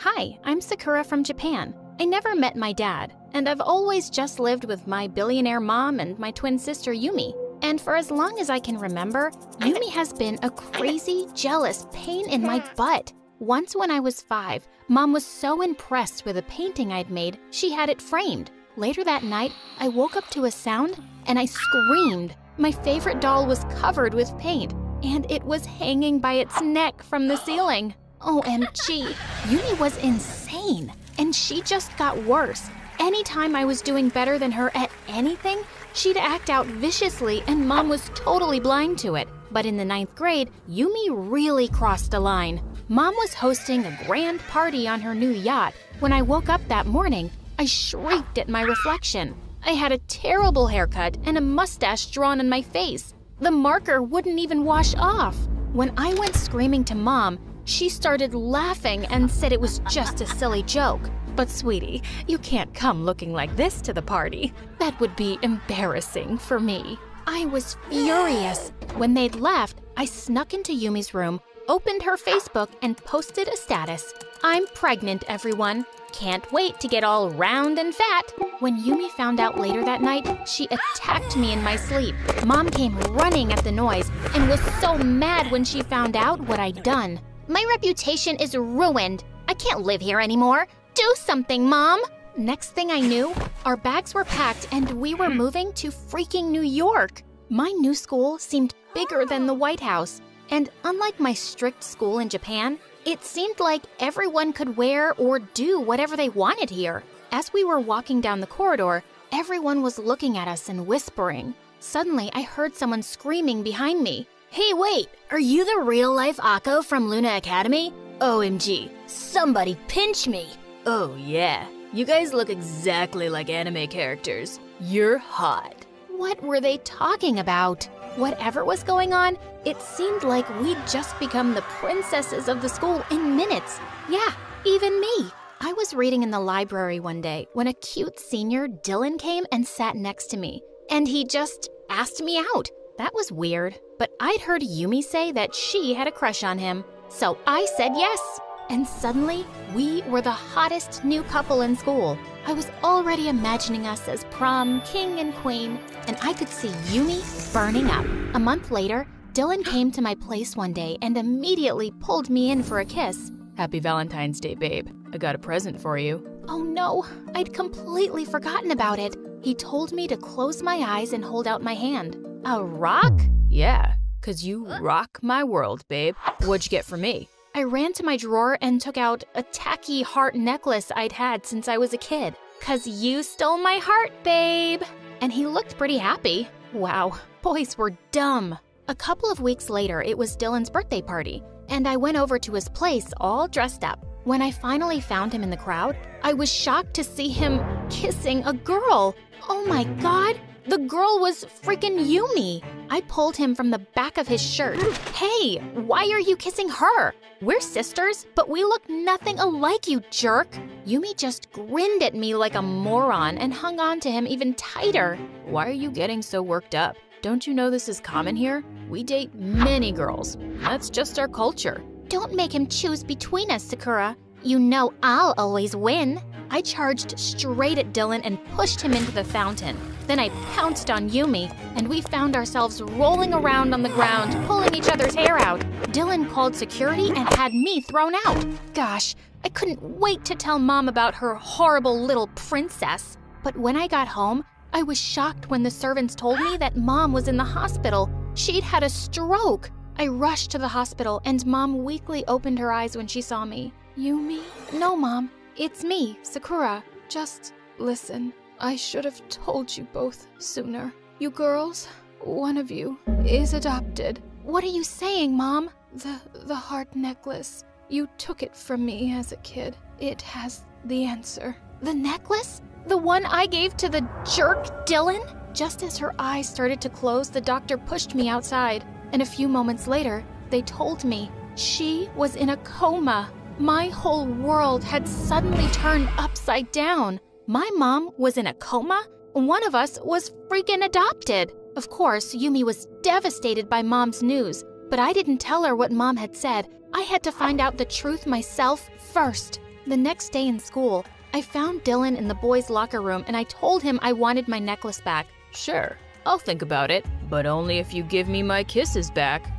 Hi, I'm Sakura from Japan. I never met my dad, and I've always just lived with my billionaire mom and my twin sister Yumi. And for as long as I can remember, Yumi has been a crazy, jealous pain in my butt. Once when I was 5, Mom was so impressed with a painting I'd made, she had it framed. Later that night, I woke up to a sound and I screamed. My favorite doll was covered with paint, and it was hanging by its neck from the ceiling. OMG, Yumi was insane, and she just got worse. Anytime I was doing better than her at anything, she'd act out viciously, and Mom was totally blind to it. But in the 9th grade, Yumi really crossed a line. Mom was hosting a grand party on her new yacht. When I woke up that morning, I shrieked at my reflection. I had a terrible haircut and a mustache drawn on my face. The marker wouldn't even wash off. When I went screaming to Mom, she started laughing and said it was just a silly joke. But sweetie, you can't come looking like this to the party. That would be embarrassing for me. I was furious. When they'd left, I snuck into Yumi's room, opened her Facebook, and posted a status. I'm pregnant, everyone. Can't wait to get all round and fat. When Yumi found out later that night, she attacked me in my sleep. Mom came running at the noise and was so mad when she found out what I'd done. My reputation is ruined. I can't live here anymore. Do something, Mom! Next thing I knew, our bags were packed and we were moving to freaking New York. My new school seemed bigger than the White House. And unlike my strict school in Japan, it seemed like everyone could wear or do whatever they wanted here. As we were walking down the corridor, everyone was looking at us and whispering. Suddenly, I heard someone screaming behind me. Hey, wait, are you the real-life Akko from Luna Academy? OMG, somebody pinch me. Oh yeah, you guys look exactly like anime characters. You're hot. What were they talking about? Whatever was going on, it seemed like we'd just become the princesses of the school in minutes. Yeah, even me. I was reading in the library one day when a cute senior, Dylan, came and sat next to me. And he just asked me out. That was weird, but I'd heard Yumi say that she had a crush on him. So I said yes. And suddenly, we were the hottest new couple in school. I was already imagining us as prom king and queen, and I could see Yumi burning up. A month later, Dylan came to my place one day and immediately pulled me in for a kiss. Happy Valentine's Day, babe. I got a present for you. Oh no, I'd completely forgotten about it. He told me to close my eyes and hold out my hand. A rock? Yeah, 'cause you rock my world, babe. What'd you get for me? I ran to my drawer and took out a tacky heart necklace I'd had since I was a kid. 'Cause you stole my heart, babe. And he looked pretty happy. Wow, boys were dumb. A couple of weeks later, it was Dylan's birthday party, and I went over to his place all dressed up. When I finally found him in the crowd, I was shocked to see him kissing a girl. Oh my God, the girl was freaking Yumi. I pulled him from the back of his shirt. Hey, why are you kissing her? We're sisters, but we look nothing alike, you jerk. Yumi just grinned at me like a moron and hung on to him even tighter. Why are you getting so worked up? Don't you know this is common here? We date many girls. That's just our culture. Don't make him choose between us, Sakura. You know I'll always win. I charged straight at Dylan and pushed him into the fountain. Then I pounced on Yumi, and we found ourselves rolling around on the ground, pulling each other's hair out. Dylan called security and had me thrown out. Gosh, I couldn't wait to tell Mom about her horrible little princess. But when I got home, I was shocked when the servants told me that Mom was in the hospital. She'd had a stroke. I rushed to the hospital, and Mom weakly opened her eyes when she saw me. Yumi? No, Mom. It's me, Sakura. Just listen. I should have told you both sooner. You girls, one of you is adopted. What are you saying, Mom? The heart necklace. You took it from me as a kid. It has the answer. The necklace? The one I gave to the jerk Dylan? Just as her eyes started to close, the doctor pushed me outside. And a few moments later, they told me she was in a coma. My whole world had suddenly turned upside down. My mom was in a coma? One of us was freaking adopted. Of course, Yumi was devastated by Mom's news, but I didn't tell her what Mom had said. I had to find out the truth myself first. The next day in school, I found Dylan in the boys' locker room and I told him I wanted my necklace back. Sure, I'll think about it, but only if you give me my kisses back.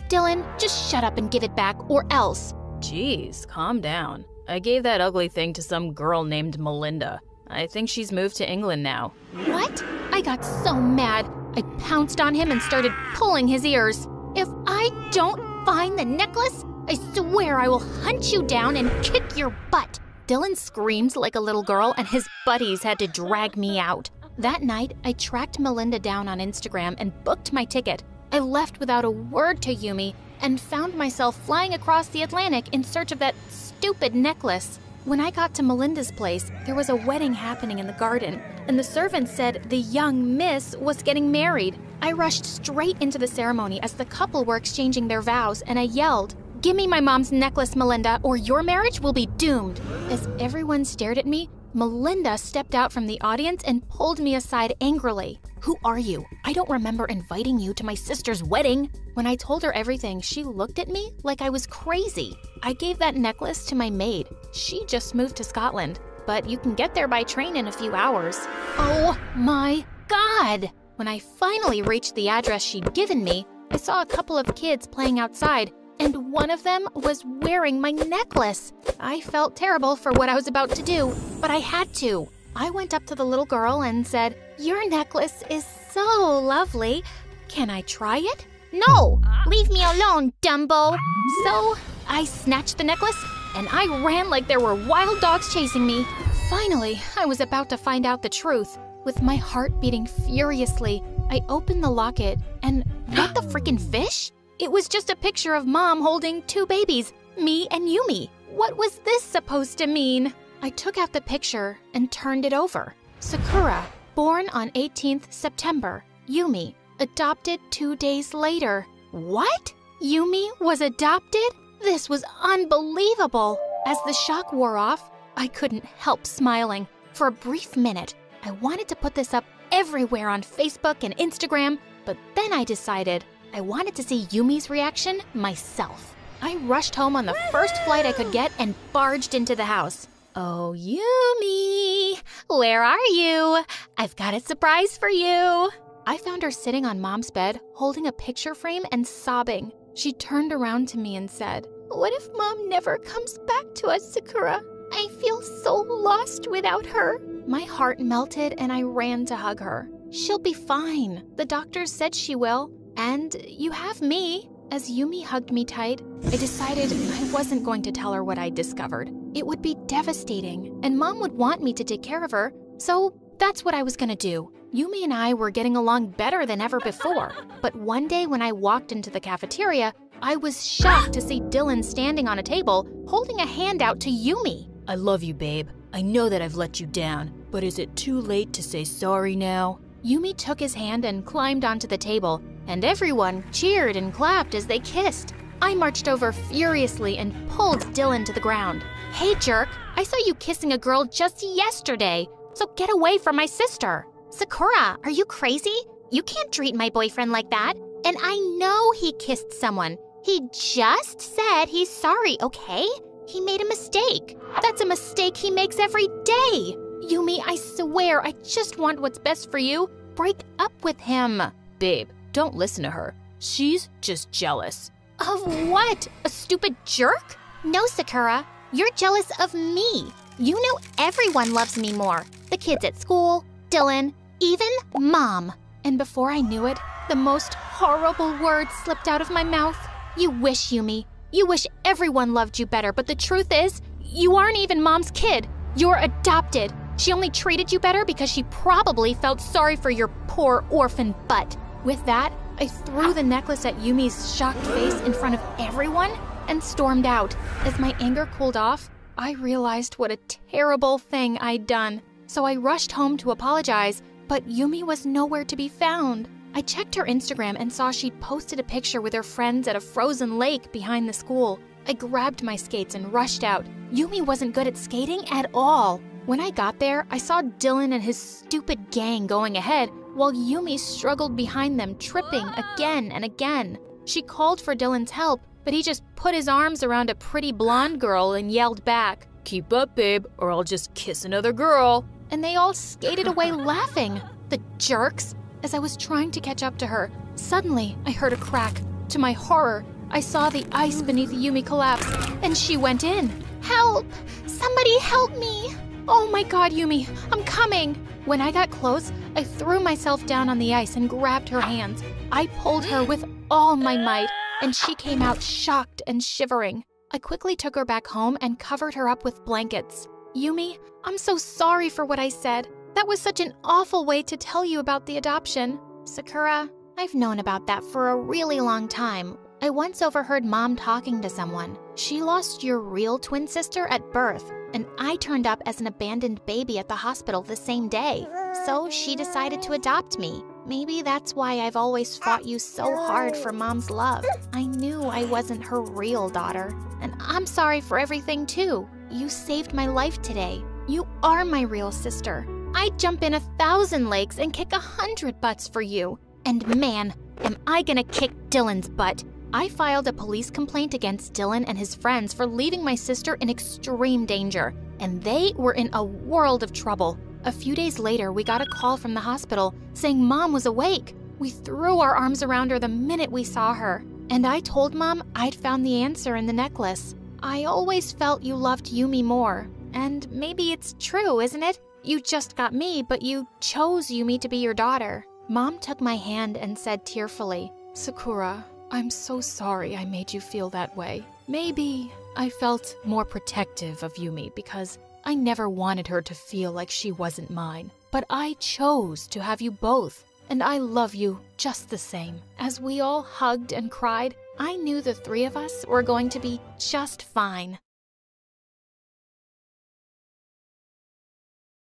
Dylan, just shut up and give it back, or else. Jeez, calm down. I gave that ugly thing to some girl named Melinda. I think she's moved to England now. What? I got so mad. I pounced on him and started pulling his ears. If I don't find the necklace, I swear I will hunt you down and kick your butt. Dylan screamed like a little girl and his buddies had to drag me out. That night, I tracked Melinda down on Instagram and booked my ticket. I left without a word to Yumi and found myself flying across the Atlantic in search of that stupid necklace. When I got to Melinda's place, there was a wedding happening in the garden, and the servant said the young miss was getting married. I rushed straight into the ceremony as the couple were exchanging their vows, and I yelled, "Give me my mom's necklace, Melinda, or your marriage will be doomed." As everyone stared at me, Melinda stepped out from the audience and pulled me aside angrily. "Who are you? I don't remember inviting you to my sister's wedding." When I told her everything, she looked at me like I was crazy. I gave that necklace to my maid. She just moved to Scotland, but you can get there by train in a few hours. Oh my God! When I finally reached the address she'd given me, I saw a couple of kids playing outside, and one of them was wearing my necklace. I felt terrible for what I was about to do, but I had to. I went up to the little girl and said, "Your necklace is so lovely. Can I try it?" "No! Leave me alone, Dumbo!" So I snatched the necklace and I ran like there were wild dogs chasing me. Finally, I was about to find out the truth. With my heart beating furiously, I opened the locket and what the freaking fish? It was just a picture of Mom holding two babies, me and Yumi. What was this supposed to mean? I took out the picture and turned it over. Sakura, born on 18th September. Yumi, adopted 2 days later. What? Yumi was adopted? This was unbelievable. As the shock wore off, I couldn't help smiling. For a brief minute, I wanted to put this up everywhere on Facebook and Instagram, but then I decided I wanted to see Yumi's reaction myself. I rushed home on the first flight I could get and barged into the house. "Oh, Yumi, where are you? I've got a surprise for you." I found her sitting on Mom's bed, holding a picture frame and sobbing. She turned around to me and said, "What if Mom never comes back to us, Sakura? I feel so lost without her." My heart melted and I ran to hug her. "She'll be fine. The doctors said she will. And you have me." As Yumi hugged me tight, I decided I wasn't going to tell her what I discovered. It would be devastating, and Mom would want me to take care of her, so that's what I was gonna do. Yumi and I were getting along better than ever before, but one day when I walked into the cafeteria, I was shocked to see Dylan standing on a table, holding a hand out to Yumi. "I love you, babe. I know that I've let you down, but is it too late to say sorry now?" Yumi took his hand and climbed onto the table, and everyone cheered and clapped as they kissed. I marched over furiously and pulled Dylan to the ground. "Hey, jerk, I saw you kissing a girl just yesterday, so get away from my sister." "Sakura, are you crazy? You can't treat my boyfriend like that. And I know he kissed someone. He just said he's sorry, okay? He made a mistake. That's a mistake he makes every day. Yumi, I swear, I just want what's best for you. Break up with him." "Babe, don't listen to her. She's just jealous." "Of what? A stupid jerk?" "No, Sakura. You're jealous of me. You know everyone loves me more. The kids at school, Dylan, even Mom." And before I knew it, the most horrible words slipped out of my mouth. "You wish, Yumi. You wish everyone loved you better, but the truth is, you aren't even Mom's kid. You're adopted. She only treated you better because she probably felt sorry for your poor orphan butt." With that, I threw the necklace at Yumi's shocked face in front of everyone and stormed out. As my anger cooled off, I realized what a terrible thing I'd done. So I rushed home to apologize, but Yumi was nowhere to be found. I checked her Instagram and saw she'd posted a picture with her friends at a frozen lake behind the school. I grabbed my skates and rushed out. Yumi wasn't good at skating at all. When I got there, I saw Dylan and his stupid gang going ahead, while Yumi struggled behind them, tripping again and again. She called for Dylan's help, but he just put his arms around a pretty blonde girl and yelled back, "Keep up, babe, or I'll just kiss another girl." and they all skated away laughing. The jerks! As I was trying to catch up to her, suddenly I heard a crack. To my horror, I saw the ice beneath Yumi collapse, and she went in. Help! Somebody help me! Oh my god, Yumi, I'm coming! When I got close, I threw myself down on the ice and grabbed her hands. I pulled her with all my might, and she came out shocked and shivering. I quickly took her back home and covered her up with blankets. Yumi, I'm so sorry for what I said. That was such an awful way to tell you about the adoption. Sakura, I've known about that for a really long time. I once overheard Mom talking to someone. She lost your real twin sister at birth, and I turned up as an abandoned baby at the hospital the same day. So she decided to adopt me. Maybe that's why I've always fought you so hard for Mom's love. I knew I wasn't her real daughter. And I'm sorry for everything too. You saved my life today. You are my real sister. I'd jump in 1,000 lakes and kick 100 butts for you. And man, am I gonna kick Dylan's butt. I filed a police complaint against Dylan and his friends for leaving my sister in extreme danger, and they were in a world of trouble. A few days later, we got a call from the hospital saying Mom was awake. We threw our arms around her the minute we saw her, and I told Mom I'd found the answer in the necklace. I always felt you loved Yumi more, and maybe it's true, isn't it? You just got me, but you chose Yumi to be your daughter. Mom took my hand and said tearfully, Sakura, I'm so sorry I made you feel that way. Maybe I felt more protective of Yumi because I never wanted her to feel like she wasn't mine. But I chose to have you both, and I love you just the same. As we all hugged and cried, I knew the three of us were going to be just fine.